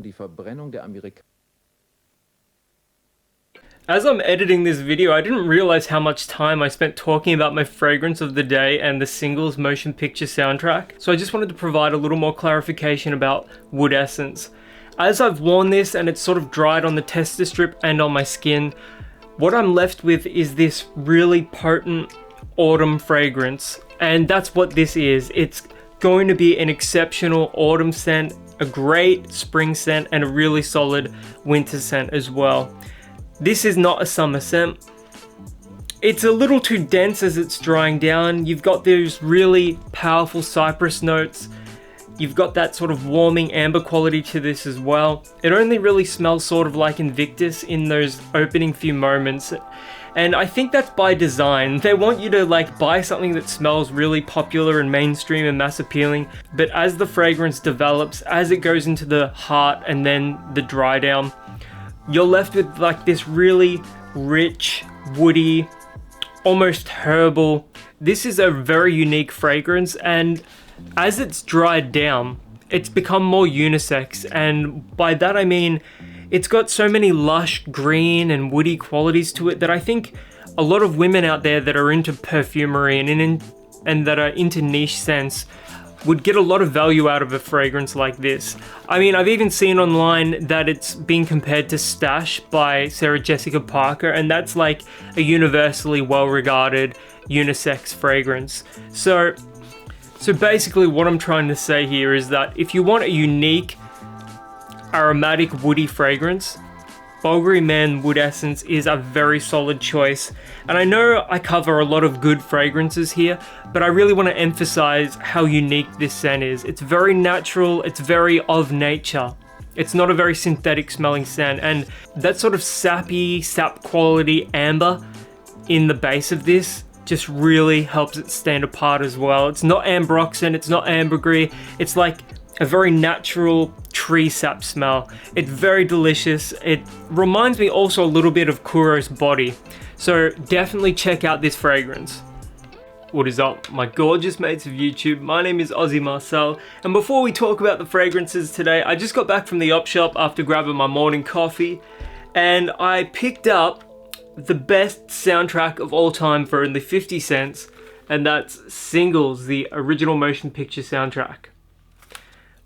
die Verbrennung der Amerikaner. As I'm editing this video, I didn't realize how much time I spent talking about my fragrance of the day and the singles motion picture soundtrack. So I just wanted to provide a little more clarification about Wood Essence. As I've worn this and it's sort of dried on the tester strip and on my skin, what I'm left with is this really potent autumn fragrance. And that's what this is. It's going to be an exceptional autumn scent, a great spring scent, and a really solid winter scent as well. This is not a summer scent. It's a little too dense as it's drying down. You've got those really powerful cypress notes. You've got that sort of warming amber quality to this as well. It only really smells sort of like Invictus in those opening few moments. And I think that's by design. They want you to like buy something that smells really popular and mainstream and mass appealing. But as the fragrance develops, as it goes into the heart and then the dry down, you're left with like this really rich, woody, almost herbal. This is a very unique fragrance, and as it's dried down, it's become more unisex. And by that I mean, it's got so many lush green and woody qualities to it that I think a lot of women out there that are into perfumery and that are into niche scents would get a lot of value out of a fragrance like this. I mean, I've even seen online that it's being compared to Stash by Sarah Jessica Parker, and that's like a universally well-regarded unisex fragrance. So basically what I'm trying to say here is that if you want a unique, aromatic, woody fragrance, Bvlgari Man Wood Essence is a very solid choice. And I know I cover a lot of good fragrances here, but I really want to emphasize how unique this scent is. It's very natural, it's very of nature. It's not a very synthetic smelling scent, and that sort of sappy, sap quality amber in the base of this just really helps it stand apart as well. It's not ambroxan, it's not ambergris, it's like a very natural tree sap smell. It's very delicious. It reminds me also a little bit of Kuro's body. So definitely check out this fragrance. What is up, my gorgeous mates of YouTube? My name is Aussie Marcel, and before we talk about the fragrances today, I just got back from the op shop after grabbing my morning coffee, and I picked up the best soundtrack of all time for only 50 cents, and that's Singles, the original motion picture soundtrack.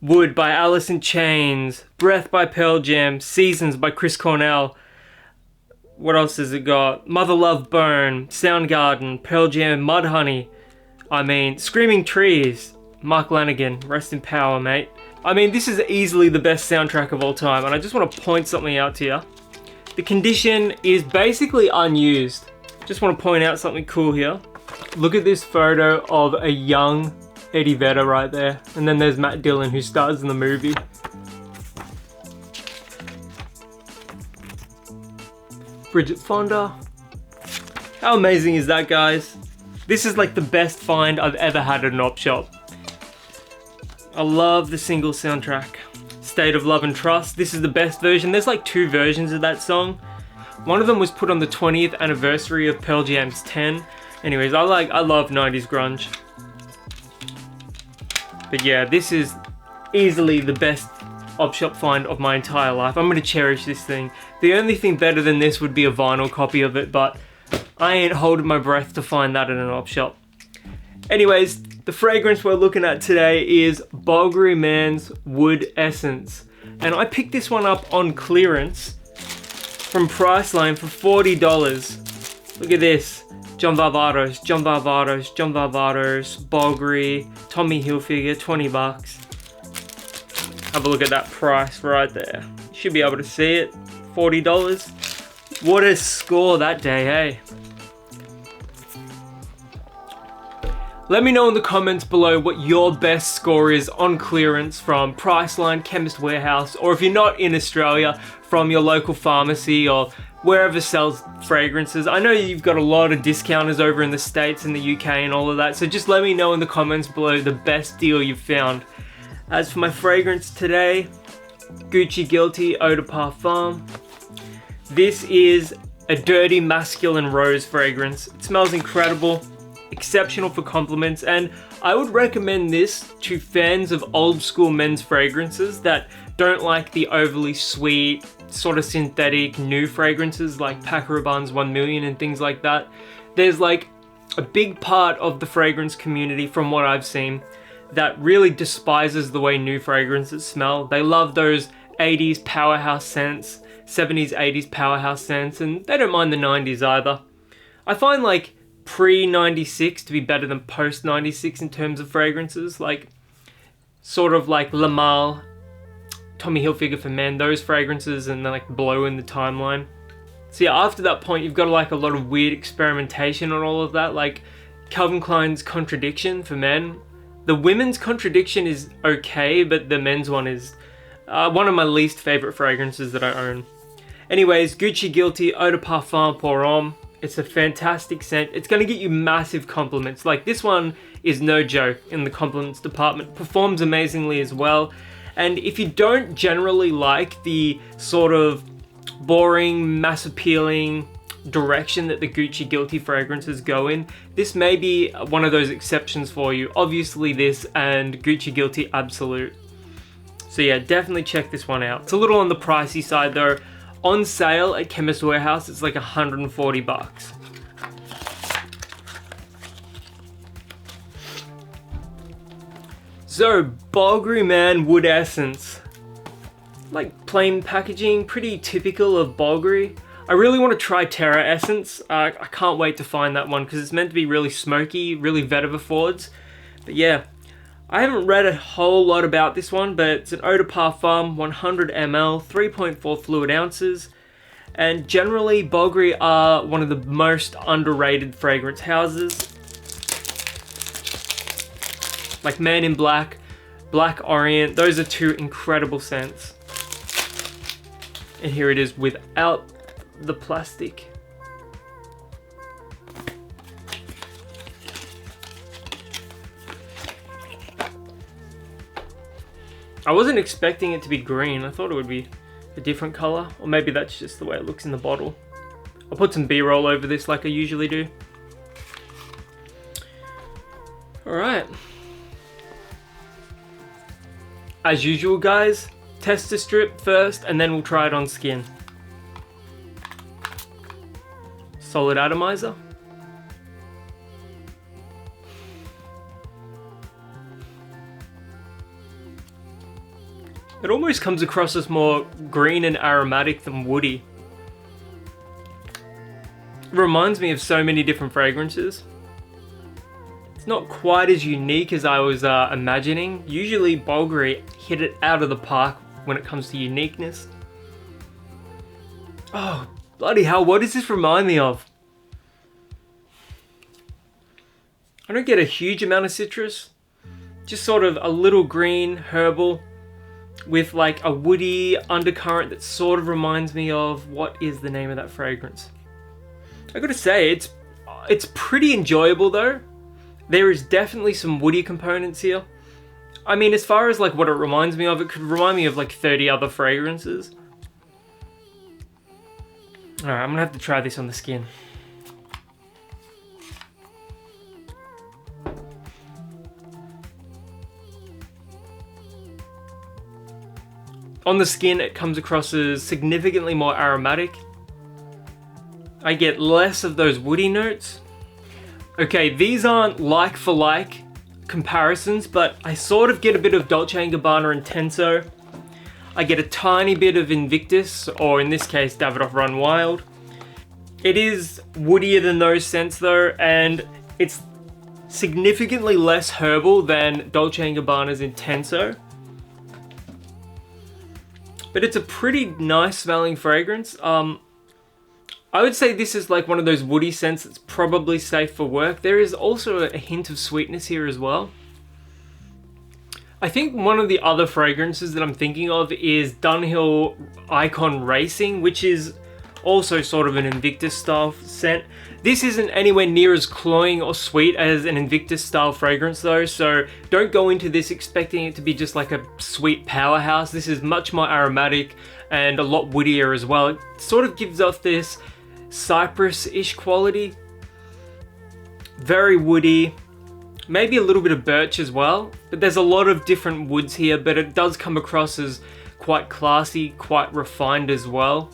Wood by Alice in Chains, Breath by Pearl Jam, Seasons by Chris Cornell. What else has it got? Mother Love Bone, Soundgarden, Pearl Jam, Mudhoney. I mean, Screaming Trees, Mark Lanegan, rest in power, mate. I mean, this is easily the best soundtrack of all time, and I just want to point something out to you. The condition is basically unused. Just want to point out something cool here. Look at this photo of a young Eddie Vedder right there, and then there's Matt Dillon who stars in the movie. Bridget Fonda. How amazing is that, guys? This is like the best find I've ever had at an op shop. I love the single soundtrack. State of Love and Trust. This is the best version. There's like 2 versions of that song. One of them was put on the 20th anniversary of Pearl Jam's 10. Anyways, I love 90s grunge. But yeah, this is easily the best op shop find of my entire life. I'm gonna cherish this thing. The only thing better than this would be a vinyl copy of it, but I ain't holding my breath to find that in an op shop. Anyways, the fragrance we're looking at today is Bvlgari Man's Wood Essence. And I picked this one up on clearance from Priceline for $40. Look at this. John Varvatos, Bvlgari, Tommy Hilfiger, $20. Have a look at that price right there. You should be able to see it. $40. What a score that day, hey? Let me know in the comments below what your best score is on clearance from Priceline, Chemist Warehouse, or if you're not in Australia, from your local pharmacy or wherever sells fragrances. I know you've got a lot of discounters over in the States and the UK and all of that, so just let me know in the comments below the best deal you've found. As for my fragrance today, Gucci Guilty Eau de Parfum. This is a dirty masculine rose fragrance. It smells incredible, exceptional for compliments, and I would recommend this to fans of old school men's fragrances that don't like the overly sweet, sort of synthetic new fragrances like Paco Rabanne's 1 Million and things like that, there's like a big part of the fragrance community, from what I've seen, that really despises the way new fragrances smell. They love those 80s powerhouse scents, 70s, 80s powerhouse scents, and they don't mind the 90s either. I find like pre-96 to be better than post-96 in terms of fragrances, like sort of like Le Male, Tommy Hilfiger for Men, those fragrances, and then like Blow in the Timeline. So yeah, after that point, you've got like a lot of weird experimentation on all of that, like Calvin Klein's Contradiction for men. The women's Contradiction is okay, but the men's one is one of my least favorite fragrances that I own. Anyways, Gucci Guilty Eau de Parfum Pour Homme. It's a fantastic scent. It's going to get you massive compliments. Like, this one is no joke in the compliments department. Performs amazingly as well. And if you don't generally like the sort of boring, mass appealing direction that the Gucci Guilty fragrances go in, this may be one of those exceptions for you. Obviously this and Gucci Guilty Absolute. So yeah, definitely check this one out. It's a little on the pricey side though. On sale at Chemist Warehouse, it's like $140. So, Bvlgari Man Wood Essence. Like plain packaging, pretty typical of Bvlgari. I really want to try Terra Essence. I can't wait to find that one because it's meant to be really smoky, really vetiver forwards. But yeah, I haven't read a whole lot about this one, but it's an eau de parfum, 100 ml, 3.4 fluid ounces. And generally, Bvlgari are one of the most underrated fragrance houses. Like Man in Black, Black Orient, those are two incredible scents. And here it is without the plastic. I wasn't expecting it to be green. I thought it would be a different color, or maybe that's just the way it looks in the bottle. I'll put some B-roll over this like I usually do. Alright. As usual guys, test the strip first and then we'll try it on skin. Solid atomizer. It almost comes across as more green and aromatic than woody. It reminds me of so many different fragrances. It's not quite as unique as I was imagining. Usually Bvlgari hit it out of the park when it comes to uniqueness. Oh, bloody hell, what does this remind me of? I don't get a huge amount of citrus. Just sort of a little green, herbal, with like a woody undercurrent that sort of reminds me of, what is the name of that fragrance? I gotta say, it's pretty enjoyable though. There is definitely some woody components here. I mean, as far as like what it reminds me of, it could remind me of like 30 other fragrances. Alright, I'm gonna have to try this on the skin. On the skin, it comes across as significantly more aromatic. I get less of those woody notes. Okay, these aren't like for like comparisons, but I sort of get a bit of Dolce & Gabbana Intenso. I get a tiny bit of Invictus, or in this case, Davidoff Run Wild. It is woodier than those scents though, and it's significantly less herbal than Dolce & Gabbana's Intenso. But it's a pretty nice smelling fragrance. I would say this is like one of those woody scents that's probably safe for work. There is also a hint of sweetness here as well. I think one of the other fragrances that I'm thinking of is Dunhill Icon Racing, which is also sort of an Invictus style scent. This isn't anywhere near as cloying or sweet as an Invictus style fragrance though, so don't go into this expecting it to be just like a sweet powerhouse. This is much more aromatic and a lot woodier as well. It sort of gives off this cypress-ish quality. Very woody, maybe a little bit of birch as well, but there's a lot of different woods here, but it does come across as quite classy, quite refined as well.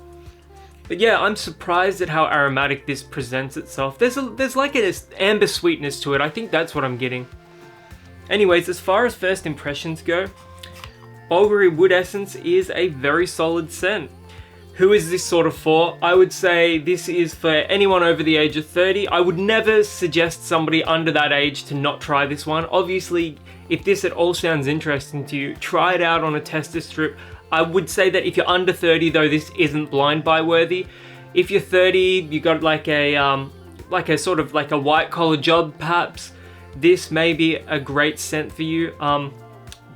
But yeah, I'm surprised at how aromatic this presents itself. There's like an amber sweetness to it. I think that's what I'm getting. Anyways, as far as first impressions go, Bvlgari Wood Essence is a very solid scent. Who is this sort of for? I would say this is for anyone over the age of 30. I would never suggest somebody under that age to not try this one. Obviously, if this at all sounds interesting to you, try it out on a tester strip. I would say that if you're under 30 though, this isn't blind buy worthy. If you're 30, you got like a sort of like a white collar job perhaps, this may be a great scent for you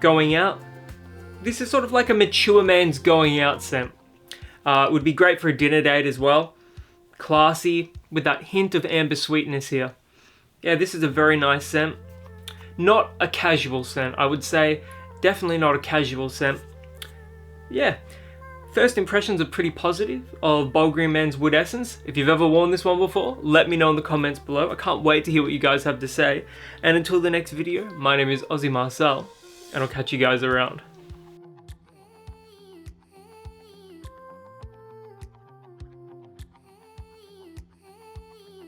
going out. This is sort of like a mature man's going out scent. It would be great for a dinner date as well. Classy, with that hint of amber sweetness here. Yeah, this is a very nice scent. Not a casual scent, I would say. Definitely not a casual scent. Yeah, first impressions are pretty positive of Bvlgari Men's Wood Essence. If you've ever worn this one before, let me know in the comments below. I can't wait to hear what you guys have to say. And until the next video, my name is Aussie Marcel, and I'll catch you guys around.